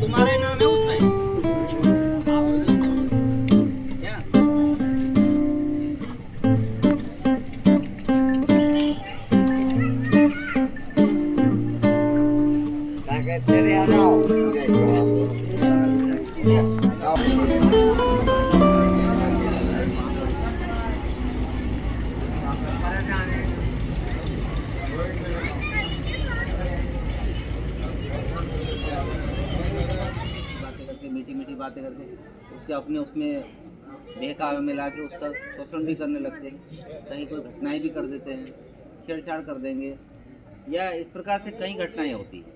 तुम्हारा ही नाम है उसमें क्या? मीठी मीठी बातें करके उसके अपने उसमें बहकावे में ला के उसका शोषण भी करने लगते हैं, कहीं कोई घटनाएं भी कर देते हैं, छेड़छाड़ कर देंगे, या इस प्रकार से कई घटनाएं होती हैं।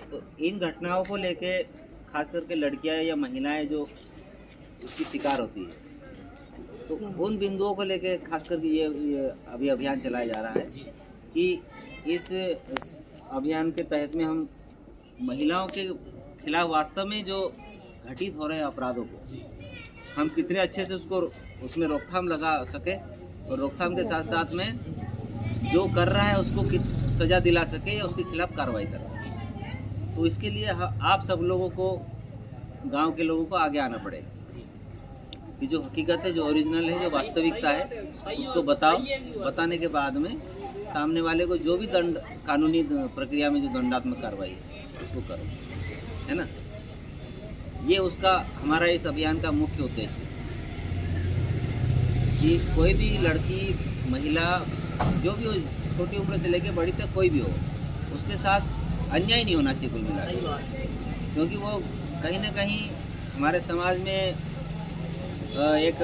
तो इन घटनाओं को लेके खास करके लड़कियां या महिलाएं जो इसकी शिकार होती है, तो उन बिंदुओं को लेके खास करके ये अभी अभियान चलाया जा रहा है कि इस अभियान के तहत में हम महिलाओं के खिलाफ वास्तव में जो घटित हो रहे अपराधों को हम कितने अच्छे से उसमें रोकथाम लगा सके, और रोकथाम के साथ साथ में जो कर रहा है उसको सजा दिला सके या उसके खिलाफ कार्रवाई करे। तो इसके लिए आप सब लोगों को, गांव के लोगों को आगे आना पड़ेगा कि जो हकीकत है, जो ओरिजिनल है, जो वास्तविकता है, उसको बताओ। बताने के बाद में सामने वाले को जो भी दंड, कानूनी प्रक्रिया में जो दंडात्मक कार्रवाई है उसको करो, है ना। ये उसका हमारा इस अभियान का मुख्य उद्देश्य है कि कोई भी लड़की, महिला, जो भी हो, छोटी उम्र से लेकर बड़ी तक कोई भी हो, उसके साथ अन्याय नहीं होना चाहिए कुल मिला के, क्योंकि वो कहीं ना कहीं हमारे समाज में एक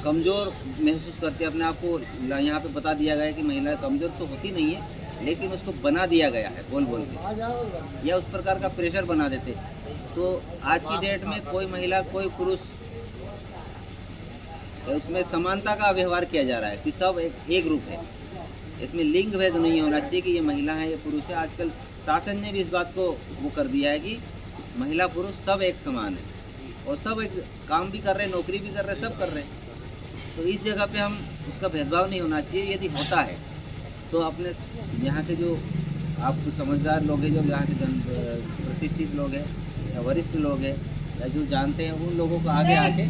कमज़ोर महसूस करती है अपने आप को। यहाँ पे बता दिया गया है कि महिला कमज़ोर तो होती नहीं है, लेकिन उसको बना दिया गया है बोल बोल के, या उस प्रकार का प्रेशर बना देते। तो आज की डेट में कोई महिला, कोई पुरुष, उसमें समानता का व्यवहार किया जा रहा है कि सब एक रूप है। इसमें लिंग भेद नहीं होना चाहिए कि ये महिला है, ये पुरुष है। आजकल शासन ने भी इस बात को वो कर दिया है कि महिला पुरुष सब एक समान है, और सब एक काम भी कर रहे हैं, नौकरी भी कर रहे हैं, सब कर रहे हैं। तो इस जगह पे हम उसका भेदभाव नहीं होना चाहिए। यदि होता है तो अपने यहाँ के जो आपको समझदार लोग हैं, जो यहाँ के प्रतिष्ठित लोग हैं या वरिष्ठ लोग हैं या जो जानते हैं, उन लोगों को आगे आके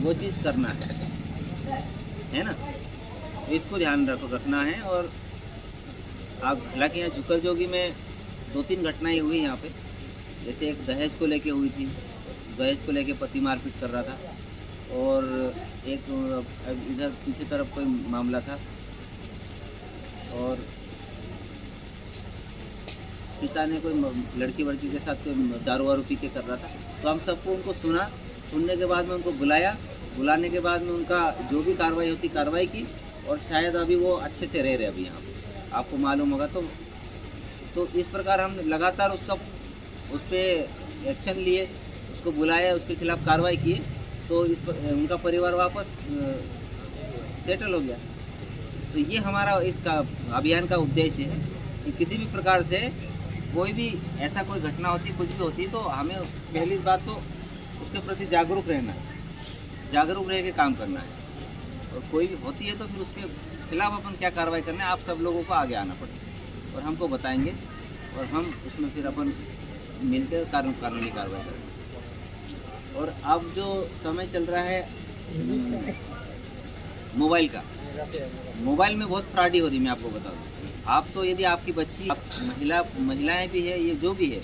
वो चीज़ करना है ना। तो इसको ध्यान रखना है। और आप हालांकि यहाँ झुकर जोगी में 2-3 घटनाएं हुई यहाँ पे, जैसे एक दहेज को लेके हुई थी, दहेज को लेके पति मारपीट कर रहा था, और एक इधर पीछे तरफ कोई मामला था, और पिता ने कोई लड़की के साथ कोई दारू वारू पी के कर रहा था। तो हम सबको उनको सुनने के बाद में उनको बुलाने के बाद में उनका जो भी कार्रवाई होती कार्रवाई की, और शायद अभी वो अच्छे से रह रहे अभी यहाँ पे, आपको मालूम होगा। तो इस प्रकार हम लगातार उस पर एक्शन लिए, उसको बुलाया, उसके खिलाफ कार्रवाई किए, तो उनका परिवार वापस सेटल हो गया। तो ये हमारा इसका अभियान का उद्देश्य है कि किसी भी प्रकार से कोई भी ऐसा कोई घटना होती, कुछ भी होती, तो हमें पहली बात तो उसके प्रति जागरूक रहना है, जागरूक रह के काम करना है। और कोई भी होती है तो फिर उसके खिलाफ अपन क्या कार्रवाई करना है, आप सब लोगों को आगे आना पड़ेगा और हमको बताएंगे, और हम उसमें फिर अपन मिलकर कानूनी कार्रवाई करेंगे। और अब जो समय चल रहा है मोबाइल का, मोबाइल में बहुत फ्रॉडी हो रही है। मैं आपको बता दूँ, आप तो यदि आपकी बच्ची, महिलाएं भी है, ये जो भी है,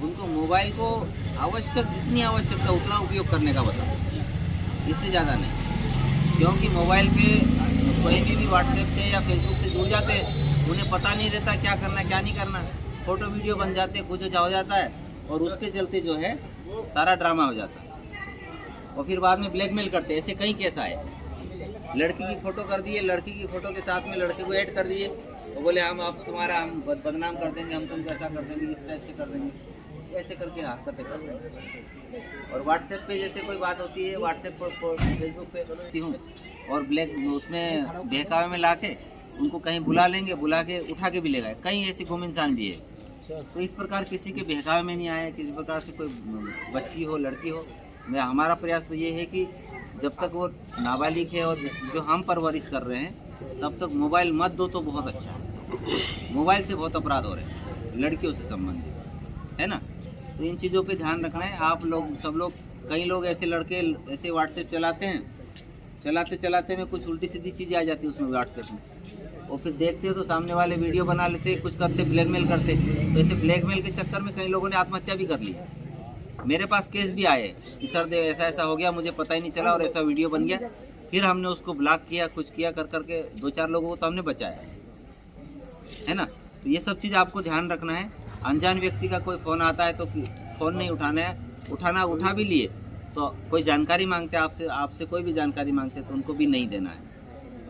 उनको मोबाइल को आवश्यक, जितनी आवश्यकता उतना उपयोग करने का बताओ, इससे ज़्यादा नहीं। क्योंकि मोबाइल पे कोई भी व्हाट्सएप से या फेसबुक से जुड़ जाते हैं, उन्हें पता नहीं रहता क्या करना क्या नहीं करना, फ़ोटो वीडियो बन जाते, कुछ हो जाता है, और उसके चलते जो है सारा ड्रामा हो जाता है, और फिर बाद में ब्लैकमेल करते हैं। ऐसे कई केस आए, लड़की की फ़ोटो कर दिए, लड़की की फ़ोटो के साथ में लड़के को ऐड कर दिए, तो बोले हम बदनाम कर देंगे, हम तुमको ऐसा कर देंगे, इस टाइप से कर देंगे, ऐसे करके हरकतें करते हैं। और व्हाट्सएप पे जैसे कोई बात होती है, व्हाट्सएप पर, फेसबुक पे करती हूँ, और उसमें बहकावे में ला के उनको कहीं बुला लेंगे, बुला के उठा के भी ले गए। कई ऐसे गुम इंसान भी है। तो इस प्रकार किसी के बहकावे में नहीं आए, किसी प्रकार से कोई बच्ची हो, लड़की हो। हमारा प्रयास तो ये है कि जब तक वो नाबालिग है और जो हम परवरिश कर रहे हैं, तब तक मोबाइल मत दो तो बहुत अच्छा है। मोबाइल से बहुत अपराध हो रहे हैं लड़कियों से संबंधित, है ना। तो तो इन चीज़ों पे ध्यान रखना है। आप लोग सब लोग, कई लोग ऐसे लड़के ऐसे व्हाट्सएप चलाते हैं, चलाते चलाते में कुछ उल्टी सीधी चीज़ें आ जाती है उसमें व्हाट्सएप में, और फिर देखते हो तो सामने वाले वीडियो बना लेते, कुछ करते, ब्लैकमेल करते। तो ऐसे ब्लैकमेल के चक्कर में कई लोगों ने आत्महत्या भी कर ली। मेरे पास केस भी आए कि सर ऐसा ऐसा हो गया, मुझे पता ही नहीं चला और ऐसा वीडियो बन गया। फिर हमने उसको ब्लॉक किया, कुछ किया, कर करके 2-4 लोगों को तो हमने बचाया है ना। तो ये सब चीज़ आपको ध्यान रखना है। अनजान व्यक्ति का कोई फ़ोन आता है तो फ़ोन नहीं उठाना है, उठा भी लिए तो कोई जानकारी मांगते हैं आपसे कोई भी जानकारी मांगते हैं तो उनको भी नहीं देना है,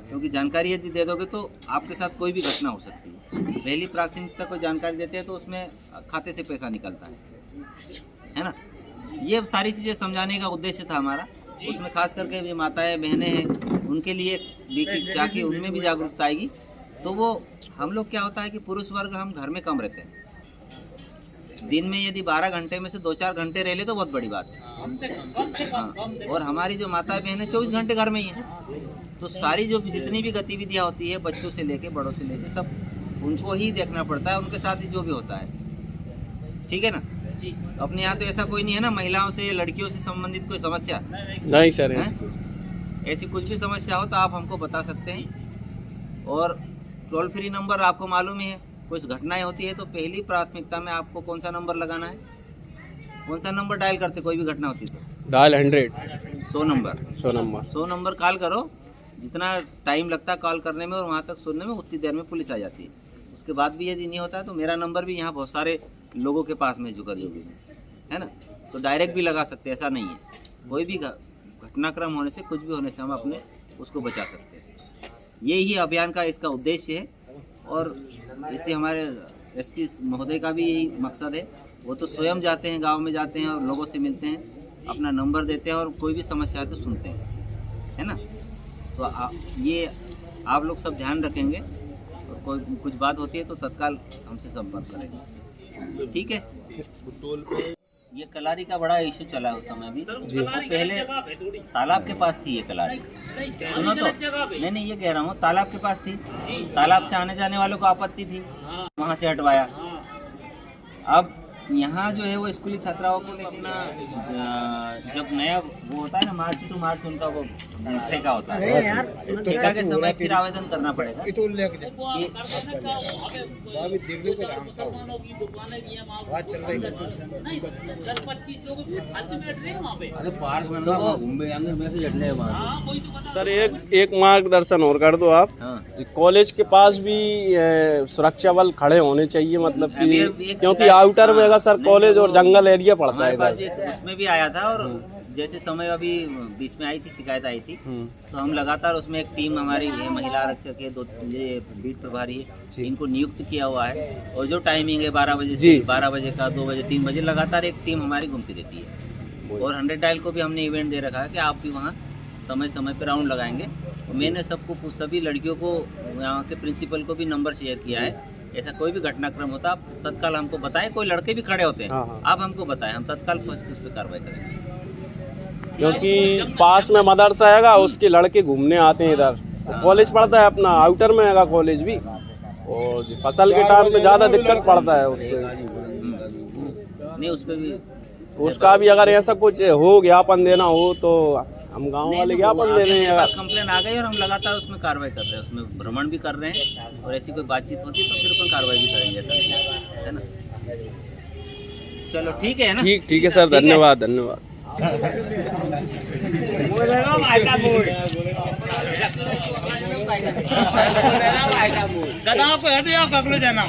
क्योंकि जानकारी यदि दे दोगे तो आपके साथ कोई भी घटना हो सकती है। पहली प्राथमिकता कोई जानकारी देते हैं तो उसमें खाते से पैसा निकलता है ना। ये सारी चीज़ें समझाने का उद्देश्य था हमारा। उसमें खास करके जो माताएं बहनें हैं उनके लिए भी जाके उनमें भी जागरूकता आएगी। तो वो हम लोग क्या होता है कि पुरुष वर्ग हम घर में कम रहते हैं, दिन में यदि 12 घंटे में से 2-4 घंटे रह ले तो बहुत बड़ी बात है। हाँ, और हमारी जो माता बहनें 24 घंटे घर में ही हैं, तो सारी जो जितनी भी गतिविधियाँ होती है बच्चों से लेके बड़ों से लेके सब उनको ही देखना पड़ता है, उनके साथ ही जो भी होता है, ठीक है ना। अपने यहाँ तो ऐसा कोई नहीं है ना, महिलाओं से लड़कियों से संबंधित कोई समस्या नहीं सर, ऐसी कुछ भी समस्या हो तो आप हमको बता सकते हैं। और टोल फ्री नंबर आपको मालूम ही है, कुछ घटनाएं होती है तो पहली प्राथमिकता में आपको कौन सा नंबर लगाना है, कौन सा नंबर डायल करते कोई भी घटना होती तो डायल 100 नंबर कॉल करो। जितना टाइम लगता है कॉल करने में और वहाँ तक सुनने में उतनी देर में पुलिस आ जाती है। उसके बाद भी यदि नहीं होता है तो मेरा नंबर भी यहाँ बहुत सारे लोगों के पास में जो भी है ना, तो डायरेक्ट भी लगा सकते हैं। ऐसा नहीं है, कोई भी घटनाक्रम होने से, कुछ भी होने से हम अपने उसको बचा सकते हैं। यही अभियान का इसका उद्देश्य है। और इससे हमारे एसपी महोदय का भी यही मकसद है। वो तो स्वयं जाते हैं, गांव में जाते हैं और लोगों से मिलते हैं, अपना नंबर देते हैं और कोई भी समस्या है तो सुनते हैं, है ना। तो ये आप लोग सब ध्यान रखेंगे और कोई कुछ बात होती है तो तत्काल हमसे संपर्क करेंगे, ठीक है। ये कलारी का बड़ा इशू चला है उस समय भी। पहले तालाब के पास थी ये कलारी, सुनो तो, नहीं ये कह रहा हूँ, तालाब के पास थी, तालाब से आने जाने वालों को आपत्ति थी, वहाँ से हटवाया। अब यहाँ जो है वो स्कूली छात्राओं को अपना जब नया वो होता है ना, मार्च टू मार्च उनका वो ठेका होता है, ठेका के समय फिर आवेदन करना पड़ेगा। सर एक मार्गदर्शन और कर दो आप। कॉलेज के पास भी सुरक्षा बल खड़े होने चाहिए, मतलब कि क्योंकि आउटर में सर कॉलेज और जंगल एरिया पड़ता है इधर। उसमें भी आया था और जैसे समय अभी बीच में आई थी, शिकायत आई थी, तो हम लगातार उसमें एक टीम हमारी है, महिला आरक्षक है, 2 बीट प्रभारी है, इनको नियुक्त किया हुआ है। और जो टाइमिंग है 12 बजे से 12 बजे का 2 बजे 3 बजे लगातार एक टीम हमारी घूमती रहती है। और 100 डायल को भी हमने इवेंट दे रखा है कि आप भी वहाँ समय समय पर राउंड लगाएंगे। और मैंने सबको, सभी लड़कियों को, यहाँ के प्रिंसिपल को भी नंबर शेयर किया है। ऐसा कोई भी घटनाक्रम होता आप तत्काल हमको बताएं। कोई लड़के भी खड़े होते हैं, आप हमको बताएं, हम तत्काल उस पर कार्रवाई करेंगे। क्योंकि पास में मदरसा हैगा, उसके लड़के घूमने आते हैं इधर। कॉलेज पड़ता है अपना आउटर में हैगा कॉलेज भी, और फसल के टाइम पे ज़्यादा दिक्कत पड़ता है उसपे। नहीं उस पर भी, उसका भी अगर ऐसा कुछ हो ज्ञापन देना हो तो हम गांव वाले ज्ञापन दे रहे हैं। अगर कंप्लेन आ गई और हम लगातार उसमें कार्रवाई कर रहे हैं, उसमें भ्रमण भी कर रहे हैं, और ऐसी कोई बातचीत होती है तो फिर कोई कार्रवाई भी करेंगे, ऐसा है ना। चलो ठीक है ना, ठीक है सर, धन्यवाद धन्यवाद। गधा को है तो या पकड़ो जाना।